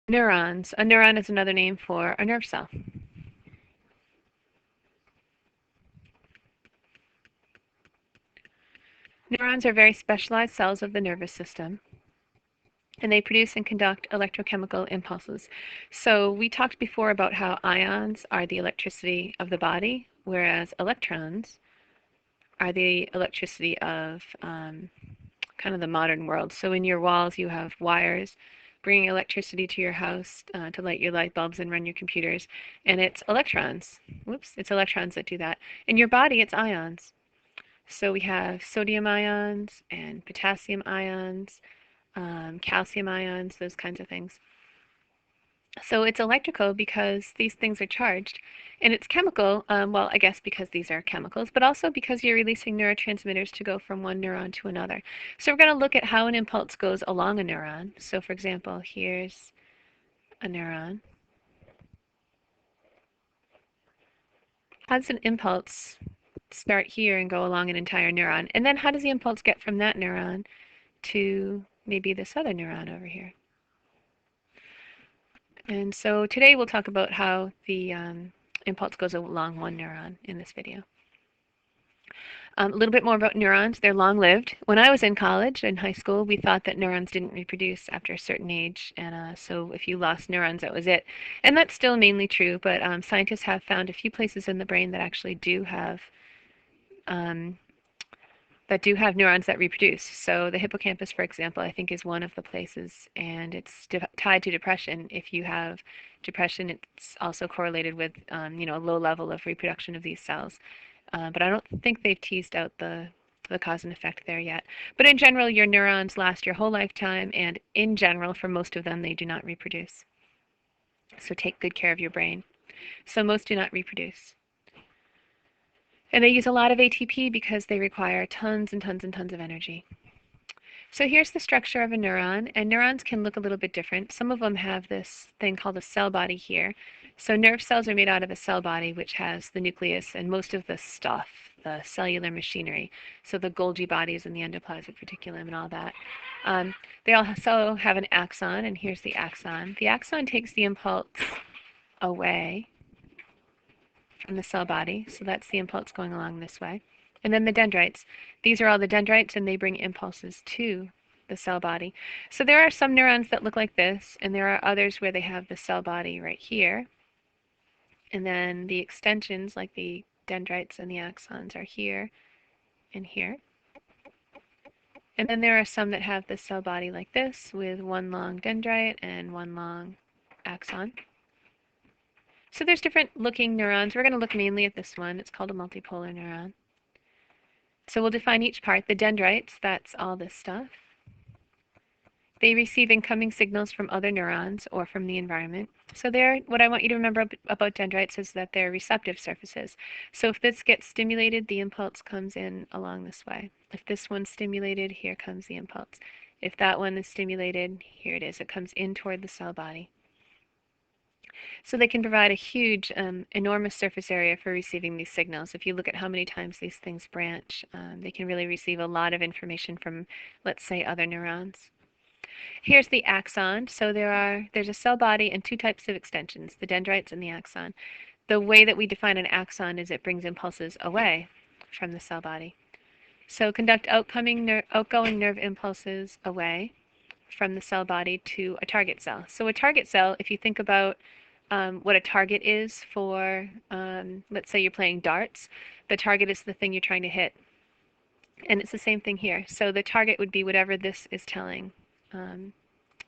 Neurons. A neuron is another name for a nerve cell. Neurons are very specialized cells of the nervous system, and they produce and conduct electrochemical impulses. So we talked before about how ions are the electricity of the body, whereas electrons are the electricity of kind of the modern world. So in your walls, you have wires bringing electricity to your house to light your light bulbs and run your computers. And it's electrons. Whoops, it's electrons that do that. In your body, it's ions. So we have sodium ions and potassium ions, calcium ions, those kinds of things. So it's electrical because these things are charged. And it's chemical, well, I guess because these are chemicals, but also because you're releasing neurotransmitters to go from one neuron to another. So we're going to look at how an impulse goes along a neuron. So for example, here's a neuron. How does an impulse start here and go along an entire neuron? And then how does the impulse get from that neuron to maybe this other neuron over here? And so today we'll talk about how the impulse goes along one neuron in this video. A little bit more about neurons. They're long-lived. When I was in college and high school, we thought that neurons didn't reproduce after a certain age, and so if you lost neurons, that was it. And that's still mainly true, but scientists have found a few places in the brain that actually um, do have neurons that reproduce. So the hippocampus, for example, I think is one of the places, and it's tied to depression. If you have depression, it's also correlated with a low level of reproduction of these cells. But I don't think they've teased out the cause and effect there yet. But in general, your neurons last your whole lifetime, and in general, for most of them, they do not reproduce. So take good care of your brain. So most do not reproduce. And they use a lot of ATP because they require tons and tons and tons of energy. So here's the structure of a neuron, and neurons can look a little bit different. Some of them have this thing called a cell body here. So nerve cells are made out of a cell body, which has the nucleus and most of the stuff, the cellular machinery. So the Golgi bodies and the endoplasmic reticulum and all that. They also have an axon, and here's the axon. The axon takes the impulse away from the cell body, so that's the impulse going along this way. And then the dendrites. These are all the dendrites, and they bring impulses to the cell body. So there are some neurons that look like this, and there are others where they have the cell body right here. And then the extensions, like the dendrites and the axons, are here and here. And then there are some that have the cell body like this, with one long dendrite and one long axon. So there's different looking neurons. We're going to look mainly at this one. It's called a multipolar neuron. So we'll define each part. The dendrites, that's all this stuff. They receive incoming signals from other neurons or from the environment. So what I want you to remember about dendrites is that they're receptive surfaces. So if this gets stimulated, the impulse comes in along this way. If this one's stimulated, here comes the impulse. If that one is stimulated, here it is. It comes in toward the cell body. So they can provide a huge, enormous surface area for receiving these signals. If you look at how many times these things branch, they can really receive a lot of information from, let's say, other neurons. Here's the axon. So there's a cell body and two types of extensions, the dendrites and the axon. The way that we define an axon is it brings impulses away from the cell body. So conduct outgoing nerve impulses away from the cell body to a target cell. So a target cell, if you think about what a target is for, let's say you're playing darts, the target is the thing you're trying to hit. And it's the same thing here. So the target would be whatever this is telling,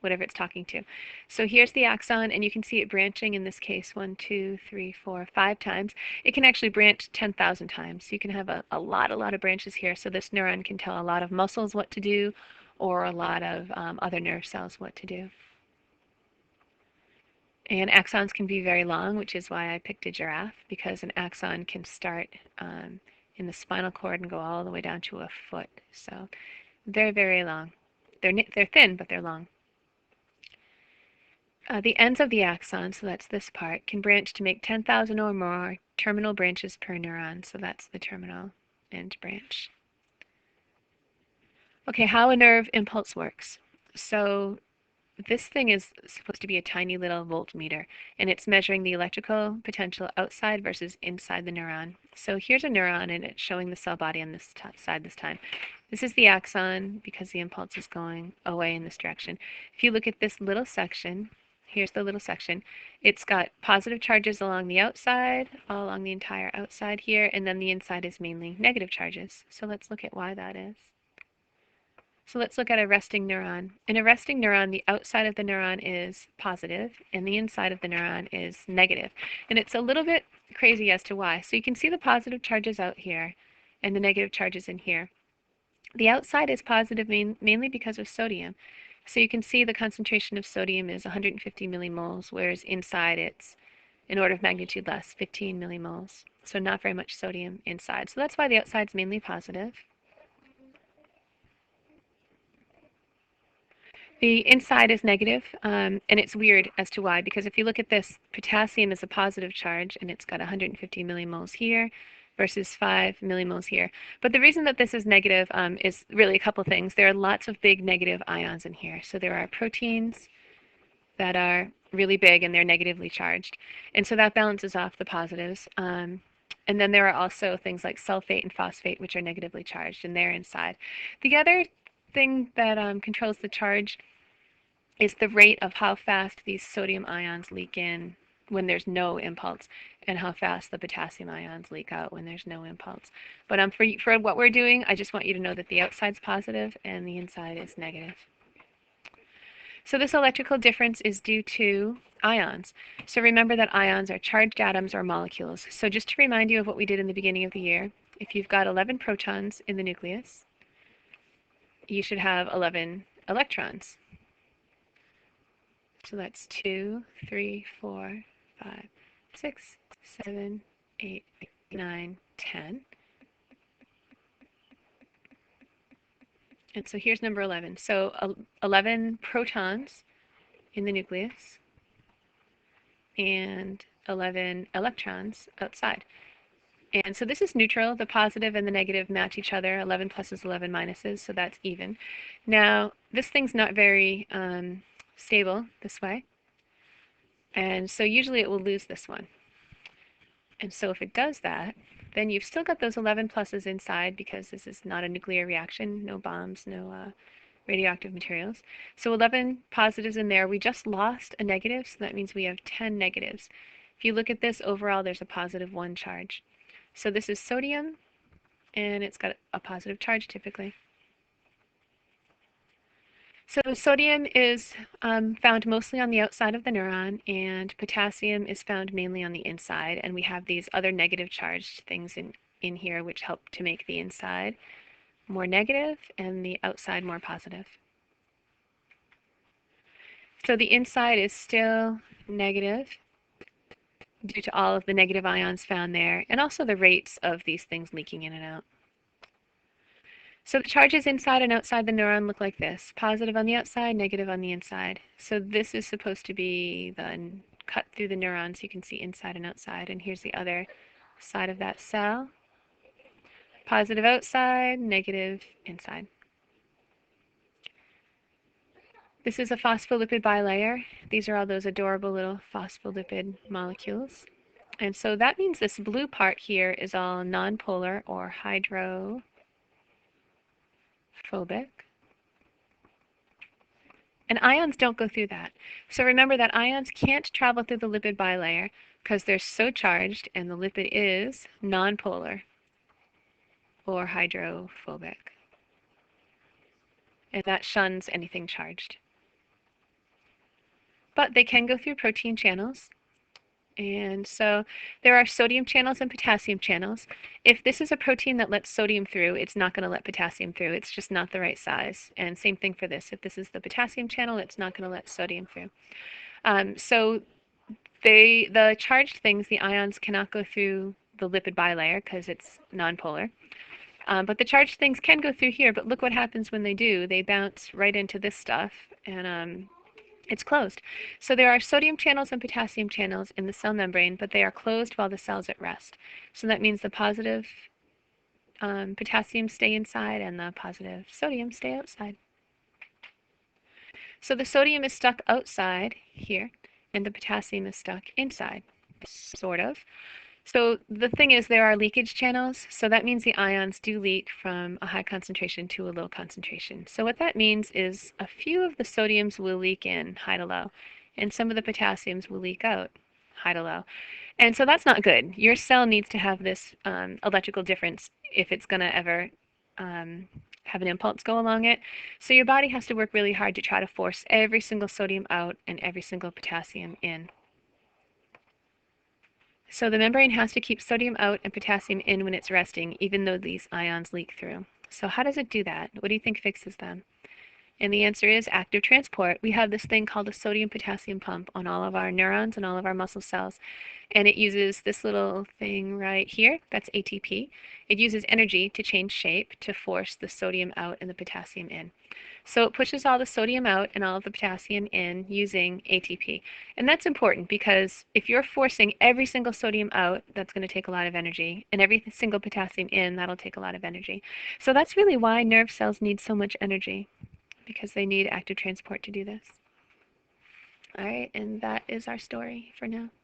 whatever it's talking to. So here's the axon, and you can see it branching in this case 1, 2, 3, 4, 5 times. It can actually branch 10,000 times. You can have a lot of branches here. So this neuron can tell a lot of muscles what to do, or a lot of other nerve cells what to do. And axons can be very long, which is why I picked a giraffe, because an axon can start in the spinal cord and go all the way down to a foot. So they're very long. They're thin, but they're long. The ends of the axon, so that's this part, can branch to make 10,000 or more terminal branches per neuron. So that's the terminal end branch. Okay, how a nerve impulse works. So this thing is supposed to be a tiny little voltmeter, and it's measuring the electrical potential outside versus inside the neuron. So here's a neuron, and it's showing the cell body on this side this time. This is the axon because the impulse is going away in this direction. If you look at this little section, here's the little section. It's got positive charges along the outside, all along the entire outside here, and then the inside is mainly negative charges. So let's look at why that is. So let's look at a resting neuron. In a resting neuron, the outside of the neuron is positive, and the inside of the neuron is negative. And it's a little bit crazy as to why. So you can see the positive charges out here, and the negative charges in here. The outside is positive mainly because of sodium. So you can see the concentration of sodium is 150 millimoles, whereas inside it's an order of magnitude less, 15 millimoles. So not very much sodium inside. So that's why the outside's mainly positive. The inside is negative, and it's weird as to why, because if you look at this, potassium is a positive charge, and it's got 150 millimoles here versus 5 millimoles here. But the reason that this is negative is really a couple things. There are lots of big negative ions in here. So there are proteins that are really big, and they're negatively charged. And so that balances off the positives. And then there are also things like sulfate and phosphate, which are negatively charged, and they're inside. The other thing that controls the charge is the rate of how fast these sodium ions leak in when there's no impulse, and how fast the potassium ions leak out when there's no impulse. But for what we're doing, I just want you to know that the outside's positive and the inside is negative. So this electrical difference is due to ions. So remember that ions are charged atoms or molecules. So just to remind you of what we did in the beginning of the year, if you've got 11 protons in the nucleus, you should have 11 electrons. So that's 2, 3, 4, 5, 6, 7, 8, 9, 10. And so here's number 11. So 11 protons in the nucleus and 11 electrons outside. And so this is neutral. The positive and the negative match each other. 11 pluses, 11 minuses, so that's even. Now, this thing's not very stable this way. And so usually it will lose this one. And so if it does that, then you've still got those 11 pluses inside because this is not a nuclear reaction, no bombs, no radioactive materials. So 11 positives in there. We just lost a negative, so that means we have 10 negatives. If you look at this, overall there's a positive 1 charge. So this is sodium, and it's got a positive charge typically. So sodium is found mostly on the outside of the neuron, and potassium is found mainly on the inside. And we have these other negative charged things in here which help to make the inside more negative and the outside more positive. So the inside is still negative due to all of the negative ions found there, and also the rates of these things leaking in and out. So the charges inside and outside the neuron look like this. Positive on the outside, negative on the inside. So this is supposed to be the cut through the neuron so you can see inside and outside. And here's the other side of that cell. Positive outside, negative inside. This is a phospholipid bilayer. These are all those adorable little phospholipid molecules. And so that means this blue part here is all nonpolar or hydrophobic. And ions don't go through that. So remember that ions can't travel through the lipid bilayer because they're so charged, and the lipid is nonpolar or hydrophobic. And that shuns anything charged. But they can go through protein channels. And so there are sodium channels and potassium channels. If this is a protein that lets sodium through, it's not going to let potassium through. It's just not the right size. And same thing for this. If this is the potassium channel, it's not going to let sodium through. So the charged things, the ions, cannot go through the lipid bilayer because it's nonpolar. But the charged things can go through here. But look what happens when they do. They bounce right into this stuff, and it's closed. So there are sodium channels and potassium channels in the cell membrane, but they are closed while the cell's at rest. So that means the positive potassium stay inside and the positive sodium stay outside. So the sodium is stuck outside here, and the potassium is stuck inside, sort of. So the thing is, there are leakage channels, so that means the ions do leak from a high concentration to a low concentration. So what that means is a few of the sodiums will leak in, high to low, and some of the potassiums will leak out, high to low. And so that's not good. Your cell needs to have this electrical difference if it's going to ever um, have an impulse go along it. So your body has to work really hard to try to force every single sodium out and every single potassium in. So the membrane has to keep sodium out and potassium in when it's resting, even though these ions leak through. So how does it do that? What do you think fixes them? And the answer is active transport. We have this thing called a sodium-potassium pump on all of our neurons and all of our muscle cells. And it uses this little thing right here, that's ATP. It uses energy to change shape to force the sodium out and the potassium in. So it pushes all the sodium out and all of the potassium in using ATP. And that's important because if you're forcing every single sodium out, that's going to take a lot of energy. And every single potassium in, that'll take a lot of energy. So that's really why nerve cells need so much energy, because they need active transport to do this. All right, and that is our story for now.